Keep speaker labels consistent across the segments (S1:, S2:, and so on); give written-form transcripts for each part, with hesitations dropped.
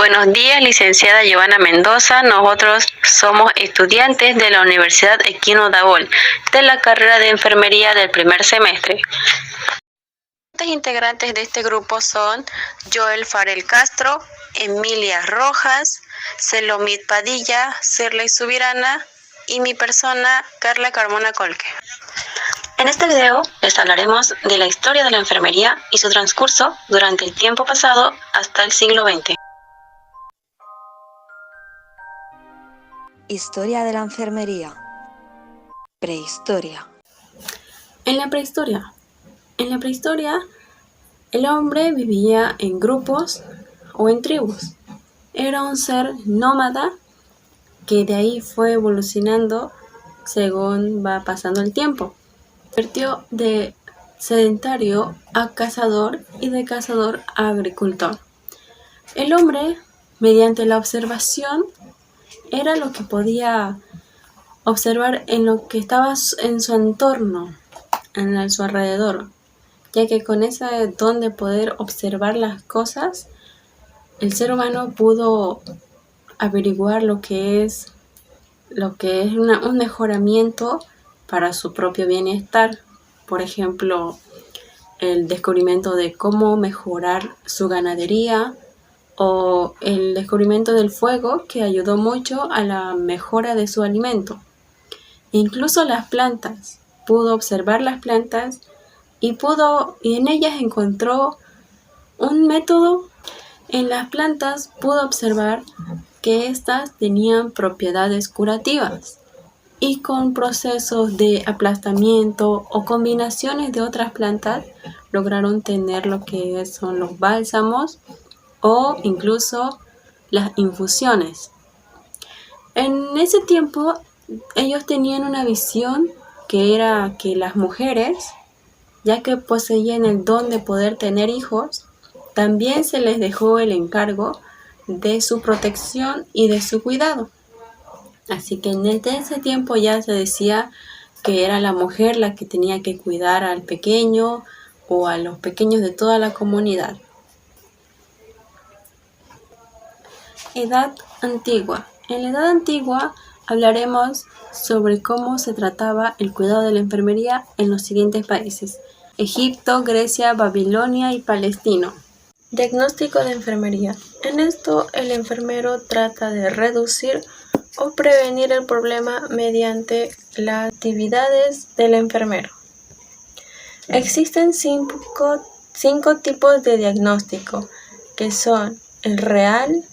S1: Buenos días, licenciada Giovanna Mendoza. Nosotros somos estudiantes de la Universidad Equino Dabol, de la carrera de enfermería del primer semestre. Los integrantes de este grupo son Joel Farel Castro, Emilia Rojas, Selomit Padilla, Sirley Subirana y mi persona, Carla Carmona Colque. En este video les hablaremos de la historia de la enfermería y su transcurso durante el tiempo pasado hasta el siglo XX.
S2: Historia de la enfermería. Prehistoria.
S1: En la prehistoria, el hombre vivía en grupos o en tribus. Era un ser nómada que de ahí fue evolucionando según va pasando el tiempo. Convirtió de sedentario a cazador y de cazador a agricultor. El hombre, mediante la observación, era lo que podía observar en lo que estaba en su entorno, a su alrededor, ya que con ese don de poder observar las cosas, el ser humano pudo averiguar lo que es un mejoramiento para su propio bienestar. Por ejemplo, el descubrimiento de cómo mejorar su ganadería, o el descubrimiento del fuego, que ayudó mucho a la mejora de su alimento. Incluso las plantas, pudo observar las plantas y en ellas encontró un método. En las plantas pudo observar que éstas tenían propiedades curativas, y con procesos de aplastamiento o combinaciones de otras plantas lograron tener lo que son los bálsamos o incluso las infusiones. En ese tiempo ellos tenían una visión que era que las mujeres, ya que poseían el don de poder tener hijos, también se les dejó el encargo de su protección y de su cuidado. Así que desde ese tiempo ya se decía que era la mujer la que tenía que cuidar al pequeño o a los pequeños de toda la comunidad. Edad antigua. En la edad antigua hablaremos sobre cómo se trataba el cuidado de la enfermería en los siguientes países: Egipto, Grecia, Babilonia y Palestina. Diagnóstico de enfermería. En esto, el enfermero trata de reducir o prevenir el problema mediante las actividades del enfermero. Existen cinco tipos de diagnóstico, que son el real,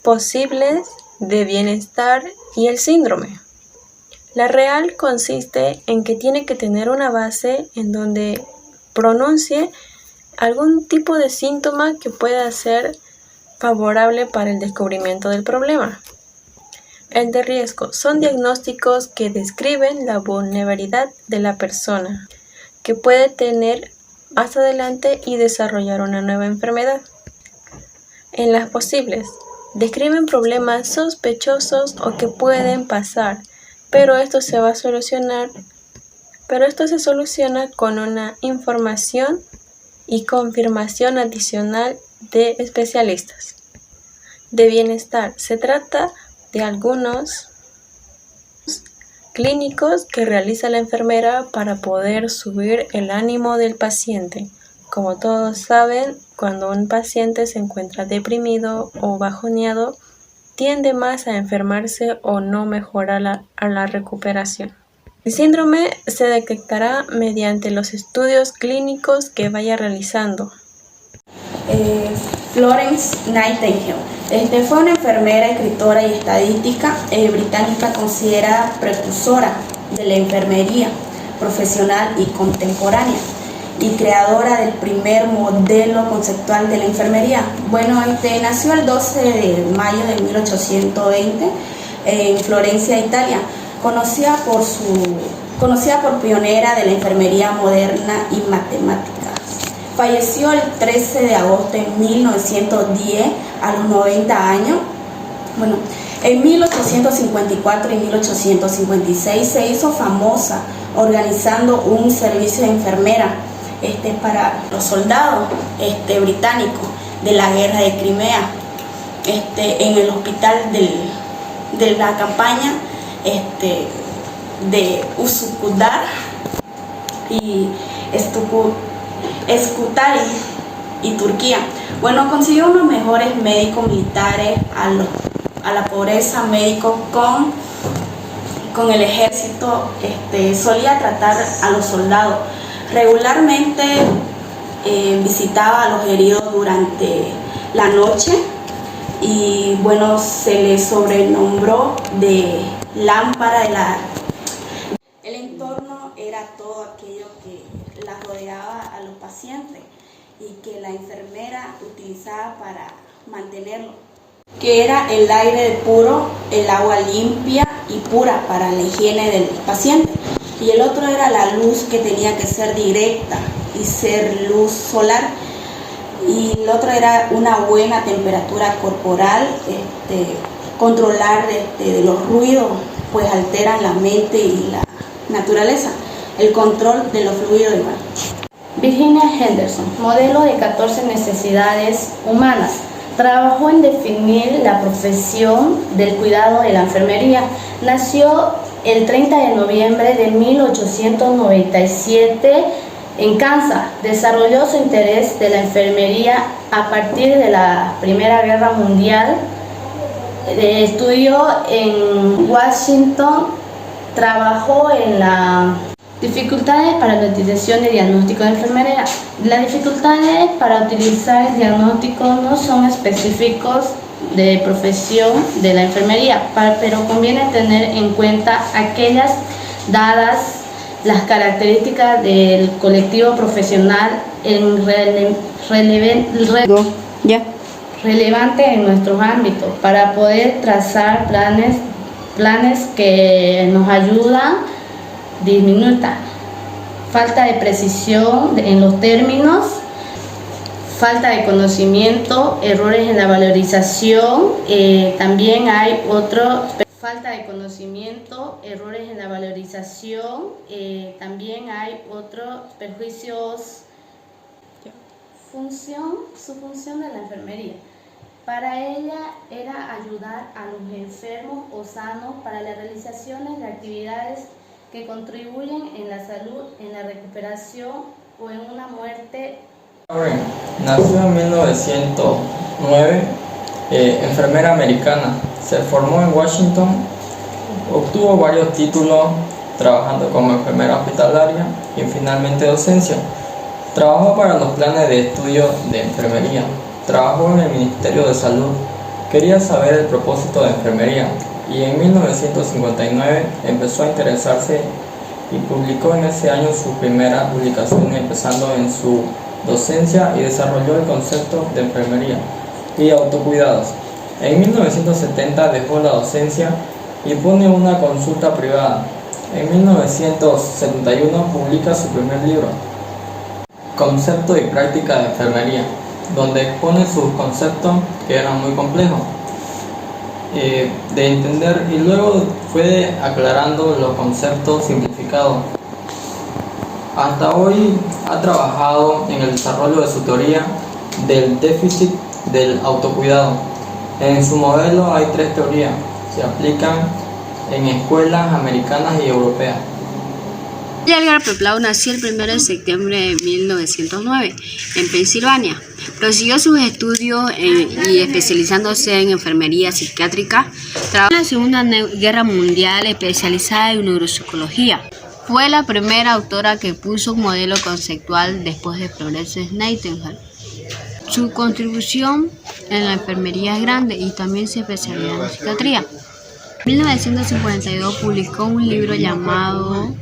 S1: posibles, de bienestar y el síndrome. La real consiste en que tiene que tener una base en donde pronuncie algún tipo de síntoma que pueda ser favorable para el descubrimiento del problema. El de riesgo son diagnósticos que describen la vulnerabilidad de la persona, que puede tener más adelante y desarrollar una nueva enfermedad. En las posibles, describen problemas sospechosos o que pueden pasar, pero esto se soluciona con una información y confirmación adicional de especialistas. De bienestar, se trata de algunos clínicos que realiza la enfermera para poder subir el ánimo del paciente. Como todos saben, cuando un paciente se encuentra deprimido o bajoneado, tiende más a enfermarse o no mejora a la recuperación. El síndrome se detectará mediante los estudios clínicos que vaya realizando.
S3: Florence Nightingale fue una enfermera, escritora y estadística británica considerada precursora de la enfermería profesional y contemporánea, y creadora del primer modelo conceptual de la enfermería. Nació el 12 de mayo de 1820 en Florencia, Italia, conocida por pionera de la enfermería moderna y matemática. Falleció el 13 de agosto de 1910 a los 90 años. En 1854 y 1856 se hizo famosa organizando un servicio de enfermera para los soldados británicos de la guerra de Crimea. en el hospital de la campaña de Üsküdar y Skutari y Turquía. Bueno, consiguió unos mejores médicos militares a la pobreza, médicos con el ejército, solía tratar a los soldados. Regularmente visitaba a los heridos durante la noche y bueno, se le sobrenombró de lámpara de la... El entorno era todo aquello que la rodeaba a los pacientes y que la enfermera utilizaba para mantenerlo, que era el aire puro, el agua limpia y pura para la higiene del paciente, y el otro era la luz, que tenía que ser directa y ser luz solar, y el otro era una buena temperatura corporal, controlar de los ruidos, pues alteran la mente y la naturaleza, el control de los fluidos igual.
S2: Virginia Henderson, modelo de 14 necesidades humanas, trabajó en definir la profesión del cuidado de la enfermería. Nació el 30 de noviembre de 1897 en Kansas. Desarrolló su interés de la enfermería a partir de la Primera Guerra Mundial. Estudió en Washington, trabajó en la... Dificultades para la utilización de diagnóstico de enfermería. Las dificultades para utilizar el diagnóstico no son específicos de profesión de la enfermería, pero conviene tener en cuenta aquellas dadas las características del colectivo profesional relevante en nuestros ámbitos, para poder trazar planes que nos ayudan. Diminuta, falta de precisión en los términos, falta de conocimiento, errores en la valorización, también hay falta de conocimiento, errores en la valorización, también hay otros perjuicios. Su función de la enfermería. Para ella era ayudar a los enfermos o sanos para las realizaciones de actividades que contribuyen en la salud, en la recuperación o en una muerte.
S4: Warren nació en 1909, enfermera americana. Se formó en Washington, obtuvo varios títulos trabajando como enfermera hospitalaria y finalmente docencia. Trabajó para los planes de estudio de enfermería. Trabajó en el Ministerio de Salud. Quería saber el propósito de enfermería y en 1959 empezó a interesarse y publicó en ese año su primera publicación, empezando en su docencia, y desarrolló el concepto de enfermería y autocuidados. En 1970 dejó la docencia y pone una consulta privada. En 1971 publica su primer libro, Concepto y práctica de enfermería, donde expone sus conceptos que eran muy complejos de entender, y luego fue aclarando los conceptos simplificados. Hasta hoy ha trabajado en el desarrollo de su teoría del déficit del autocuidado. En su modelo hay 3 teorías, se aplican en escuelas americanas y europeas.
S1: Edgar Peplau nació el 1 de septiembre de 1909 en Pensilvania. Prosiguió sus estudios y especializándose en enfermería psiquiátrica. Trabajó en la Segunda Guerra Mundial, especializada en neuropsicología. Fue la primera autora que puso un modelo conceptual después de Florence Nightingale. Su contribución en la enfermería es grande y también se especializó en psiquiatría. En 1952 publicó un libro llamado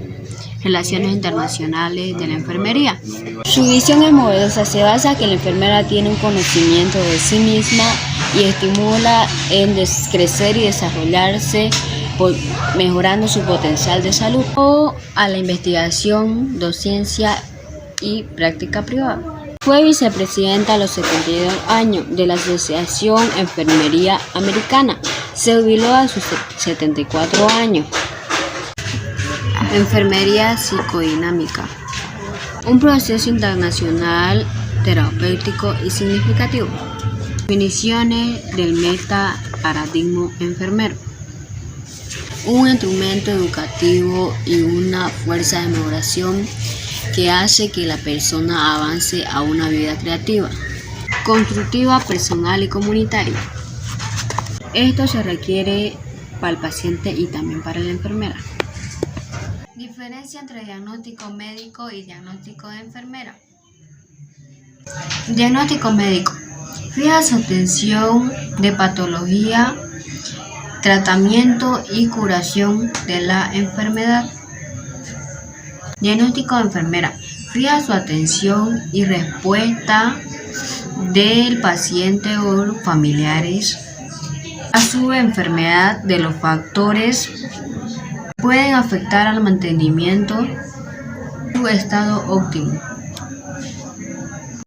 S1: Relaciones Internacionales de la Enfermería. Su visión es novedosa, se basa en que la enfermera tiene un conocimiento de sí misma y estimula en crecer y desarrollarse, mejorando su potencial de salud, o a la investigación, docencia y práctica privada. Fue vicepresidenta a los 72 años de la Asociación Enfermería Americana. Se jubiló a sus 74 años. Enfermería psicodinámica. Un proceso internacional terapéutico y significativo.
S5: Definiciones del metaparadigma enfermero. Un instrumento educativo y una fuerza de mejoración que hace que la persona avance a una vida creativa, constructiva, personal y comunitaria. Esto se requiere para el paciente y también para la enfermera. Diferencia entre diagnóstico médico y diagnóstico de enfermera. Diagnóstico médico. Fija su atención de patología, tratamiento y curación de la enfermedad. Diagnóstico de enfermera. Fija su atención y respuesta del paciente o los familiares a su enfermedad, de los factores que pueden afectar al mantenimiento de su estado óptimo.